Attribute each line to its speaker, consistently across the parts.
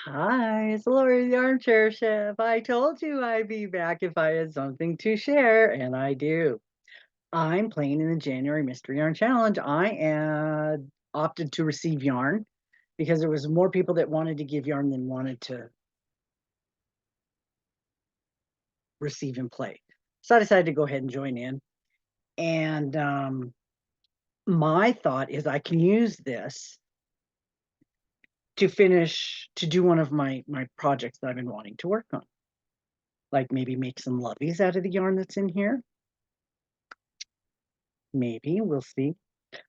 Speaker 1: Hi, it's Lori, the armchair chef. I told you I'd be back if I had something to share, and I do. I'm playing in the January Mystery Yarn Challenge. I opted to receive yarn because there was more people that wanted to give yarn than wanted to receive and play. So I decided to go ahead and join in. And my thought is I can use this to do one of my projects that I've been wanting to work on, like maybe make some loveys out of the yarn that's in here. Maybe we'll see.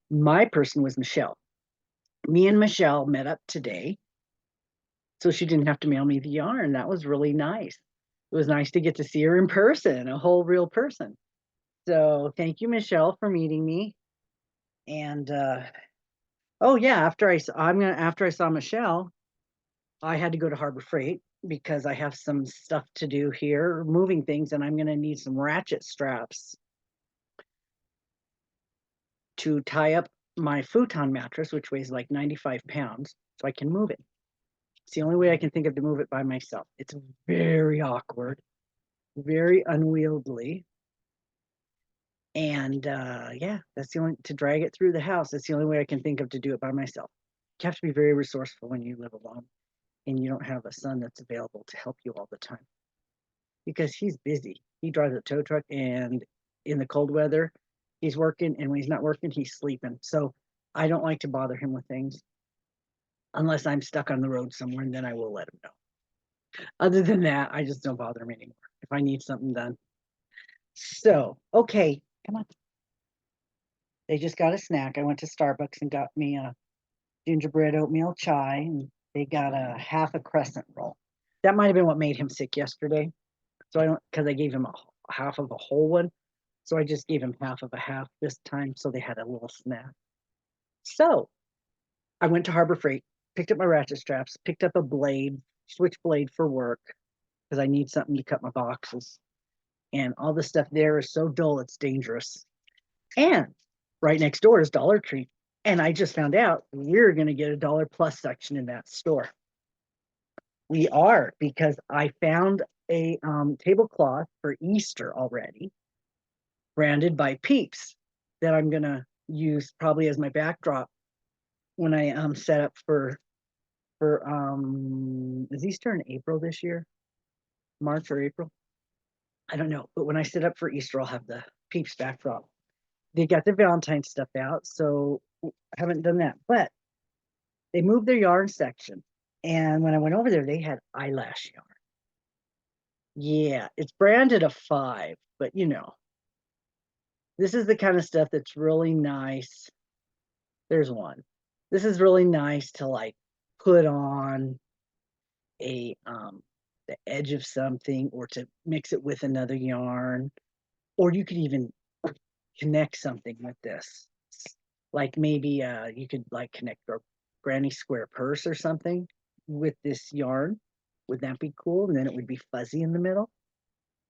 Speaker 1: My person was Michelle. Me and Michelle met up today, so she didn't have to mail me the yarn. That was really nice. It was nice to get to see her in person, a whole real person. So thank you, Michelle, for meeting me. And oh yeah, after I saw Michelle, I had to go to Harbor Freight because I have some stuff to do here, moving things, and I'm gonna need some ratchet straps to tie up my futon mattress, which weighs like 95 pounds, so I can move it. It's the only way I can think of to move it by myself. It's very awkward, very unwieldy. And yeah, that's the only to drag it through the house. That's the only way I can think of to do it by myself. You have to be very resourceful when you live alone and you don't have a son that's available to help you all the time because he's busy. He drives a tow truck, and in the cold weather, he's working, and when he's not working, he's sleeping. So I don't like to bother him with things unless I'm stuck on the road somewhere, and then I will let him know. Other than that, I just don't bother him anymore if I need something done. So, okay, come on. They just got a snack. I went to Starbucks and got me a gingerbread oatmeal chai, and they got a half a crescent roll. That might have been what made him sick yesterday. So I don't, because I gave him a half of a whole one. So I just gave him half of a half this time. So they had a little snack. So I went to Harbor Freight, picked up my ratchet straps, picked up a blade, switchblade for work, because I need something to cut my boxes. And all the stuff there is so dull, it's dangerous. And right next door is Dollar Tree. And I just found out we're going to get a dollar plus section in that store. We are, because I found a tablecloth for Easter already, branded by Peeps, that I'm going to use probably as my backdrop when I set up for is Easter in April this year? March or April? I don't know. But when I set up for Easter, I'll have the Peeps backdrop. They got the Valentine stuff out, so I haven't done that. But they moved their yarn section. And when I went over there, they had eyelash yarn. Yeah, it's branded a 5, but this is the kind of stuff that's really nice. There's one. This is really nice to like put on a the edge of something, or to mix it with another yarn, or you could even connect something with this. Like maybe you could like connect a granny square purse or something with this yarn. Would that be cool? And then it would be fuzzy in the middle.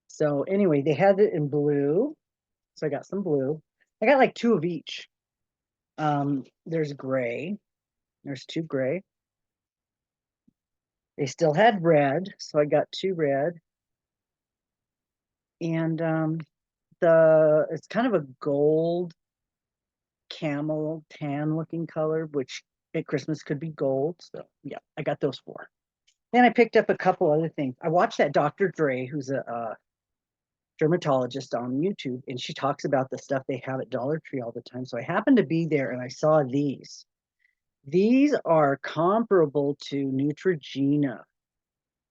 Speaker 1: So anyway, they had it in blue. So I got some blue. I got like 2 of each. There's gray. There's 2 gray. They still had red, so I got 2 red. And it's kind of a gold camel tan looking color, which at Christmas could be gold. So yeah, I got those 4. Then I picked up a couple other things. I watched that Dr. Dre, who's a dermatologist on YouTube, and she talks about the stuff they have at Dollar Tree all the time. So I happened to be there and I saw these. These are comparable to Neutrogena.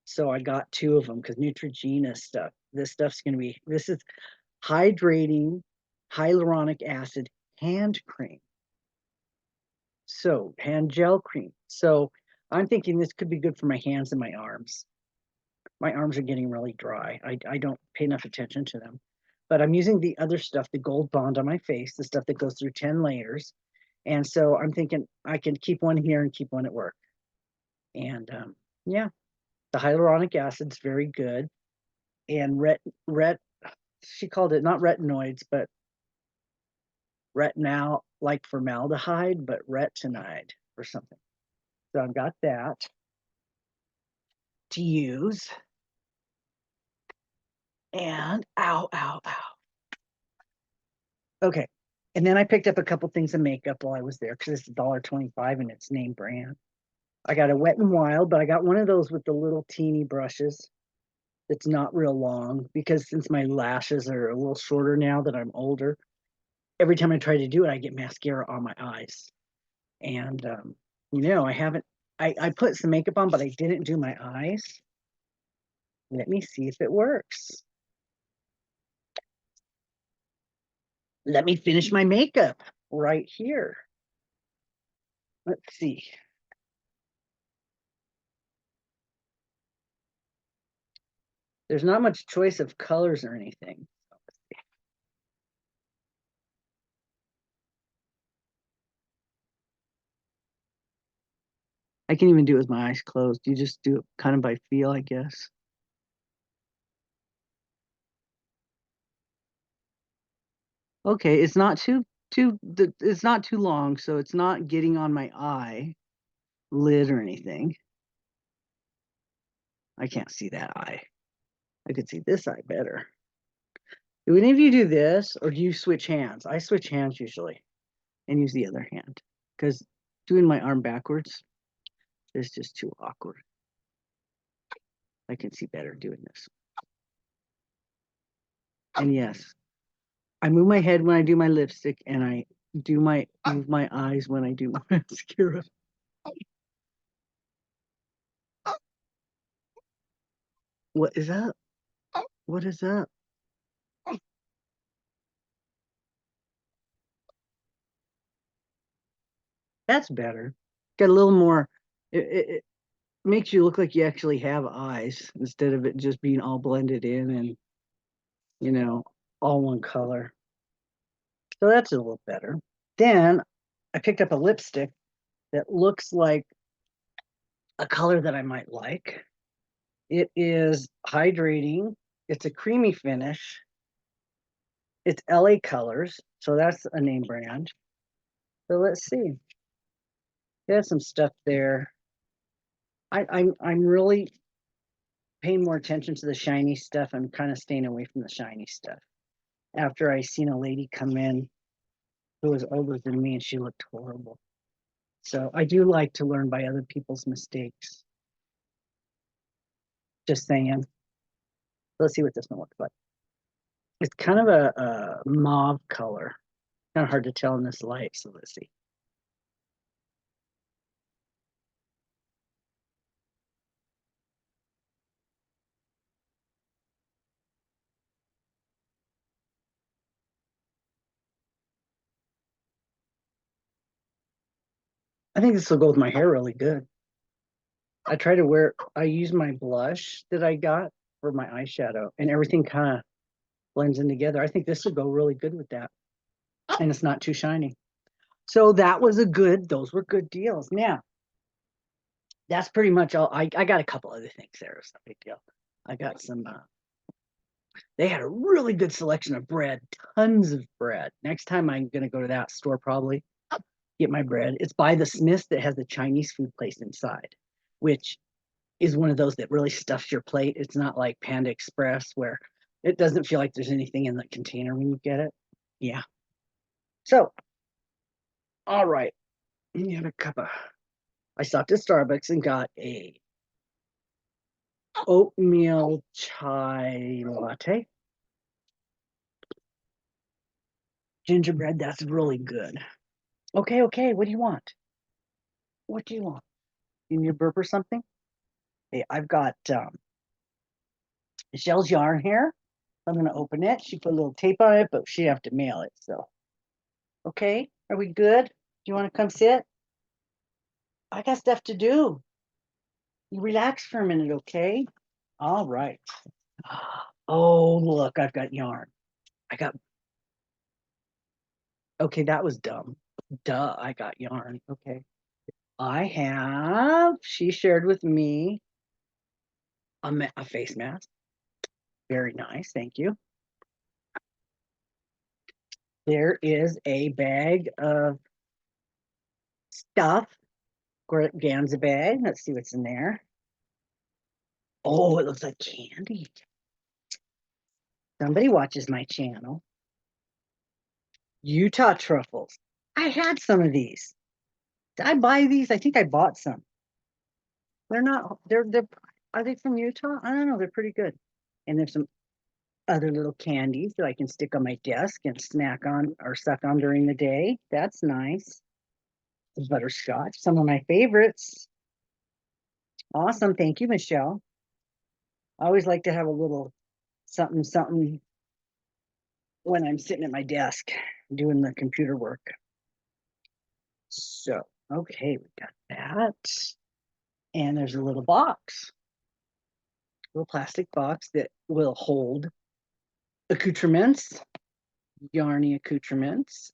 Speaker 1: So I got 2 of them because Neutrogena stuff, this is hydrating hyaluronic acid hand cream. So hand gel cream. So I'm thinking this could be good for my hands and my arms. My arms are getting really dry. I don't pay enough attention to them. But I'm using the other stuff, the Gold Bond on my face, the stuff that goes through 10 layers. And so I'm thinking I can keep one here and keep one at work. And yeah, the hyaluronic acid's very good. And she called it not retinoids, but retinal, like formaldehyde, but retinide or something. So I've got that. to use. And ow, ow, ow. Okay. And then I picked up a couple things of makeup while I was there because it's $1.25 and it's name brand. I got a Wet n Wild, but I got one of those with the little teeny brushes that's not real long because since my lashes are a little shorter now that I'm older, every time I try to do it, I get mascara on my eyes. And, I haven't, I put some makeup on, but I didn't do my eyes. Let me see if it works. Let me finish my makeup right here. Let's see. There's not much choice of colors or anything. I can even do it with my eyes closed. You just do it kind of by feel, I guess. Okay, it's not it's not too long, so it's not getting on my eye lid or anything. I can't see that eye. I could see this eye better. Do any of you do this or do you switch hands? I switch hands usually and use the other hand because doing my arm backwards is just too awkward. I can see better doing this. And yes, I move my head when I do my lipstick and I move my eyes when I do my mascara. What is that? What is that? That's better. Got a little more. It makes you look like you actually have eyes instead of it just being all blended in and all one color. So that's a little better. Then I picked up a lipstick that looks like a color that I might like. It is hydrating. It's a creamy finish. It's LA Colors, so that's a name brand. So let's see. There's some stuff there. I'm really paying more attention to the shiny stuff. I'm kind of staying away from the shiny stuff. After I seen a lady come in who was older than me and she looked horrible. So I do like to learn by other people's mistakes. Just saying. Let's see what this one looks like. It's kind of a mauve color. Kind of hard to tell in this light, so let's see. I think this will go with my hair really good. I use my blush that I got for my eyeshadow and everything kind of blends in together. I think this will go really good with that. And it's not too shiny. So those were good deals. Now, that's pretty much all. I got a couple other things there. It's no big deal. I got some, they had a really good selection of bread, tons of bread. Next time I'm going to go to that store probably, get my bread. It's by the Smiths that has the Chinese food place inside, which is one of those that really stuffs your plate. It's not like Panda Express where it doesn't feel like there's anything in the container when you get it. Yeah. So, all right. You have a cup of. I stopped at Starbucks and got a oatmeal chai latte. Gingerbread, that's really good. Okay, okay. What do you want? What do you want? You need a burp or something? Hey, I've got Michelle's yarn here. I'm gonna open it. She put a little tape on it, but she have to mail it. So, okay, are we good? Do you want to come sit? I got stuff to do. You relax for a minute, okay? All right. Oh, look, I've got yarn. I got. Okay, that was dumb. Duh, I got yarn. Okay. She shared with me a face mask. Very nice, thank you. There is a bag of stuff, organza bag. Let's see what's in there. Oh, it looks like candy. Somebody watches my channel. Utah truffles. I had some of these. Did I buy these? I think I bought some. They're not, are they from Utah? I don't know. They're pretty good. And there's some other little candies that I can stick on my desk and snack on or suck on during the day. That's nice. Butterscotch, some of my favorites. Awesome. Thank you, Michelle. I always like to have a little something, something when I'm sitting at my desk doing the computer work. So, okay, we got that. And there's a little box, little plastic box that will hold accoutrements, yarny accoutrements.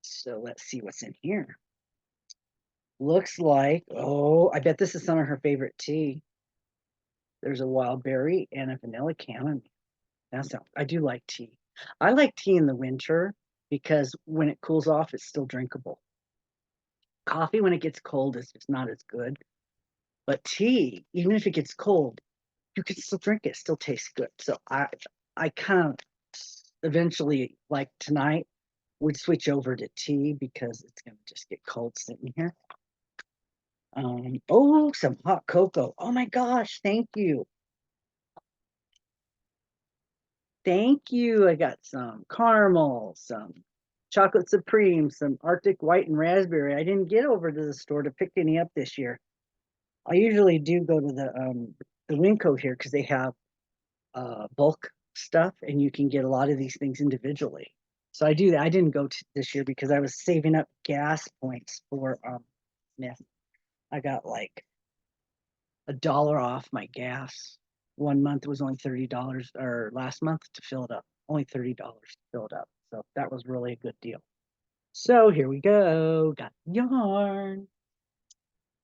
Speaker 1: So let's see what's in here. Looks like, oh, I bet this is some of her favorite tea. There's a wild berry and a vanilla chamomile. I do like tea. I like tea in the winter because when it cools off, it's still drinkable. Coffee, when it gets cold, is just not as good. But tea, even if it gets cold, you can still drink it. It still tastes good. So I kind of eventually, like tonight, would switch over to tea because it's going to just get cold sitting here. Oh, some hot cocoa. Oh my gosh, thank you. Thank you. I got some caramel, some chocolate supreme, some Arctic white and raspberry. I didn't get over to the store to pick any up this year. I usually do go to the Winco here because they have bulk stuff and you can get a lot of these things individually. So I do that. I didn't go this year because I was saving up gas points for Smith. I got like $1 off my gas. 1 month it was only $30, or last month to fill it up, only $30 to fill it up. So that was really a good deal. So here we go. Got yarn.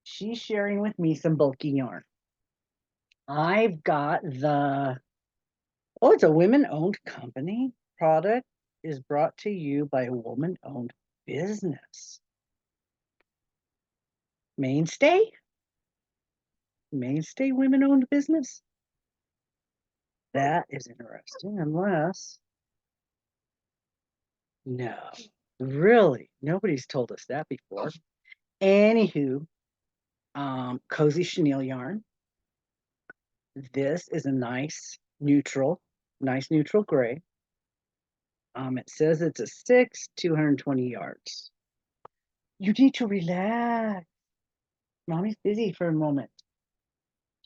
Speaker 1: She's sharing with me some bulky yarn. I've got it's a women-owned company. Product is brought to you by a woman-owned business. Mainstay women-owned business. That is interesting, unless, no, really, nobody's told us that before. Anywho, cozy chenille yarn. This is a nice neutral gray. It says it's a 6, 220 yards. You need to relax. Mommy's busy for a moment.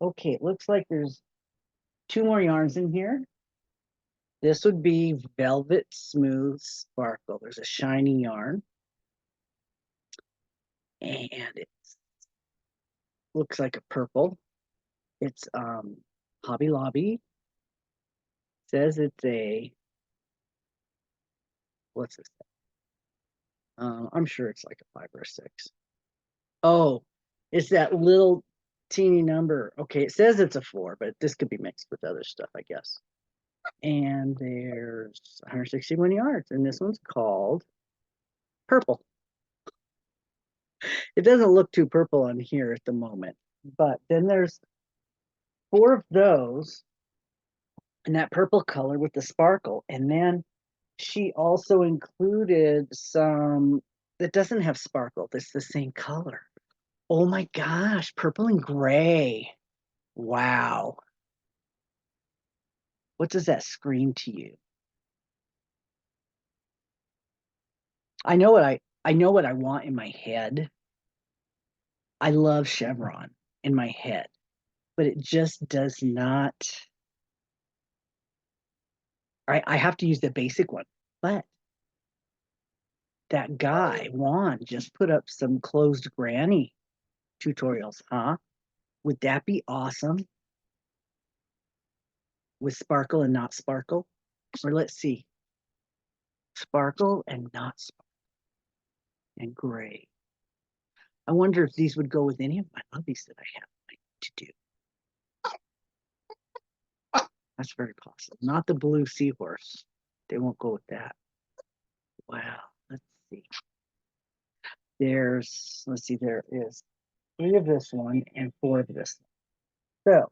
Speaker 1: Okay, it looks like there's 2 more yarns in here. This would be Velvet Smooth Sparkle. There's a shiny yarn. And it looks like a purple. It's Hobby Lobby. Says it's a, what's this? I'm sure it's like a 5 or a 6. Oh, it's that little teeny number. Okay, it says it's a 4, but this could be mixed with other stuff, I guess. And there's 161 yards, and this one's called Purple. It doesn't look too purple on here at the moment, but then there's 4 of those in that purple color with the sparkle. And then she also included some that doesn't have sparkle, that's the same color. Oh my gosh, purple and gray. Wow. What does that scream to you? I know what I want in my head. I love chevron in my head, but it just does not. I have to use the basic one. But that guy, Juan, just put up some closed granny tutorials, huh? Would that be awesome? With sparkle and not sparkle? Or let's see. Sparkle and not sparkle. And gray. I wonder if these would go with any of my hobbies that I have to do. That's very possible. Not the blue seahorse. They won't go with that. Wow. Let's see. There is 3 of this one and 4 of this one. So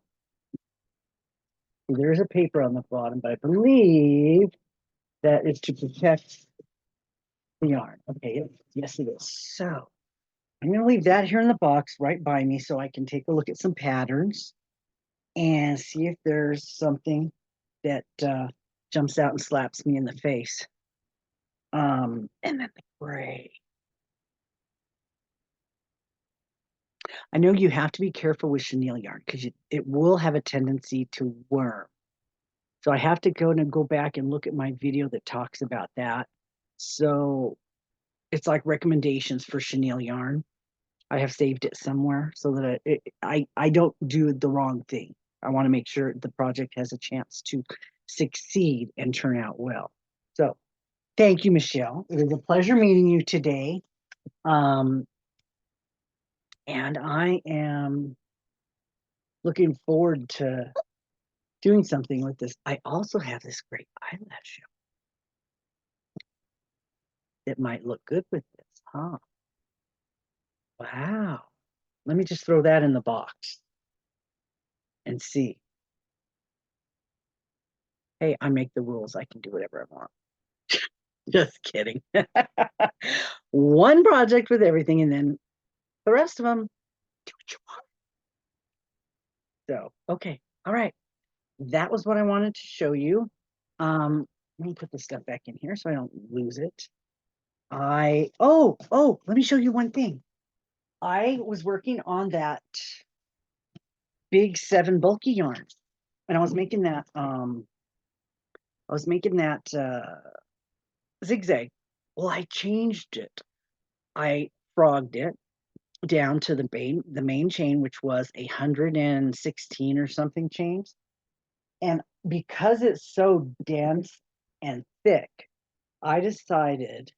Speaker 1: There's a paper on the bottom, but I believe that is to protect the yarn. Okay, yes it is. So I'm going to leave that here in the box right by me so I can take a look at some patterns and see if there's something that jumps out and slaps me in the face. And then the gray. I know you have to be careful with chenille yarn because it will have a tendency to worm. So I have to go back and look at my video that talks about that. So it's like recommendations for chenille yarn. I have saved it somewhere so that I don't do the wrong thing. I want to make sure the project has a chance to succeed and turn out well. So thank you, Michelle. It was a pleasure meeting you today. And I am looking forward to doing something with this. I also have this great eyelash that might look good with this, huh? Wow. Let me just throw that in the box and see. Hey, I make the rules. I can do whatever I want. Just kidding. One project with everything, and then the rest of them, do what you want. So, okay. All right. That was what I wanted to show you. Let me put this stuff back in here so I don't lose it. Let me show you one thing. I was working on that big 7 bulky yarn, and I was making that zigzag. Well, I changed it. I frogged it down to the main chain, which was 116 or something chains. And because it's so dense and thick, I decided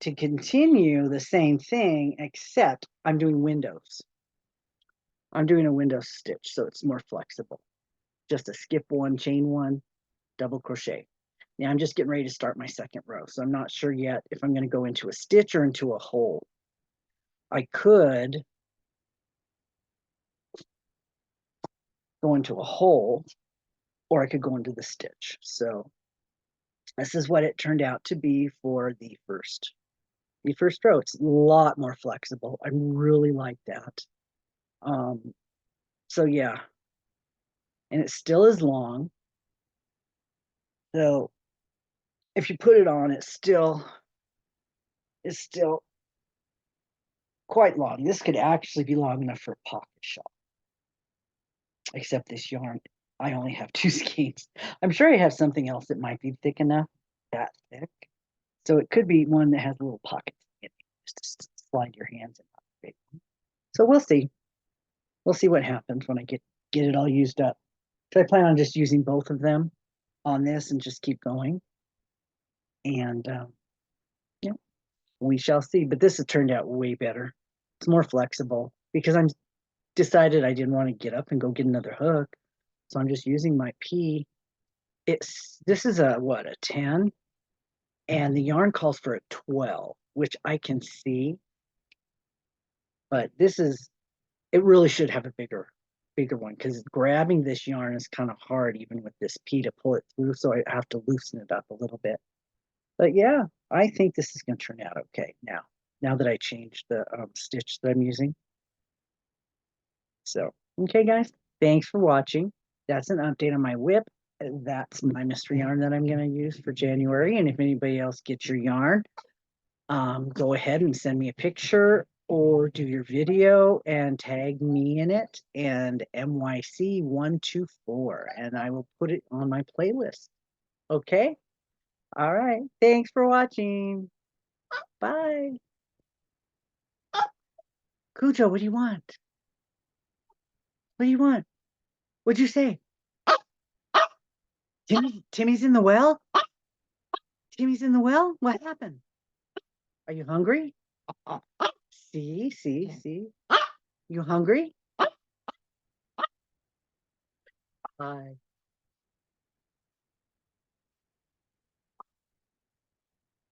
Speaker 1: to continue the same thing, except I'm doing windows. I'm doing a window stitch, so it's more flexible. Just a skip 1, chain 1, double crochet. Now I'm just getting ready to start my second row, so I'm not sure yet if I'm going to go into a stitch or into a hole. I could go into a hole, or I could go into the stitch. So this is what it turned out to be for the first row. It's a lot more flexible. I really like that. So yeah, and it still is long. So if you put it on, it's still quite long. This could actually be long enough for a pocket shawl. Except this yarn, I only have 2 skeins. I'm sure I have something else that might be thick enough, that thick. So it could be one that has little pockets in it, just to slide your hands in. So we'll see. We'll see what happens when I get it all used up. So I plan on just using both of them on this and just keep going. And yeah, we shall see. But this has turned out way better. It's more flexible because I'm decided I didn't want to get up and go get another hook. So I'm just using my P. This is a 10, and the yarn calls for a 12, which I can see. But it really should have a bigger one, because grabbing this yarn is kind of hard even with this P to pull it through, so I have to loosen it up a little bit. But yeah, I think this is going to turn out okay now that I changed the stitch that I'm using. So okay guys, thanks for watching. That's an update on my WIP. That's my mystery yarn that I'm going to use for January. And if anybody else gets your yarn, go ahead and send me a picture or do your video and tag me in it and MYC124, and I will put it on my playlist. Okay? All right. Thanks for watching. Bye. Cujo, what do you want? What do you want? What'd you say? Timmy's in the well? Timmy's in the well? What happened? Are you hungry? See? You hungry? Bye.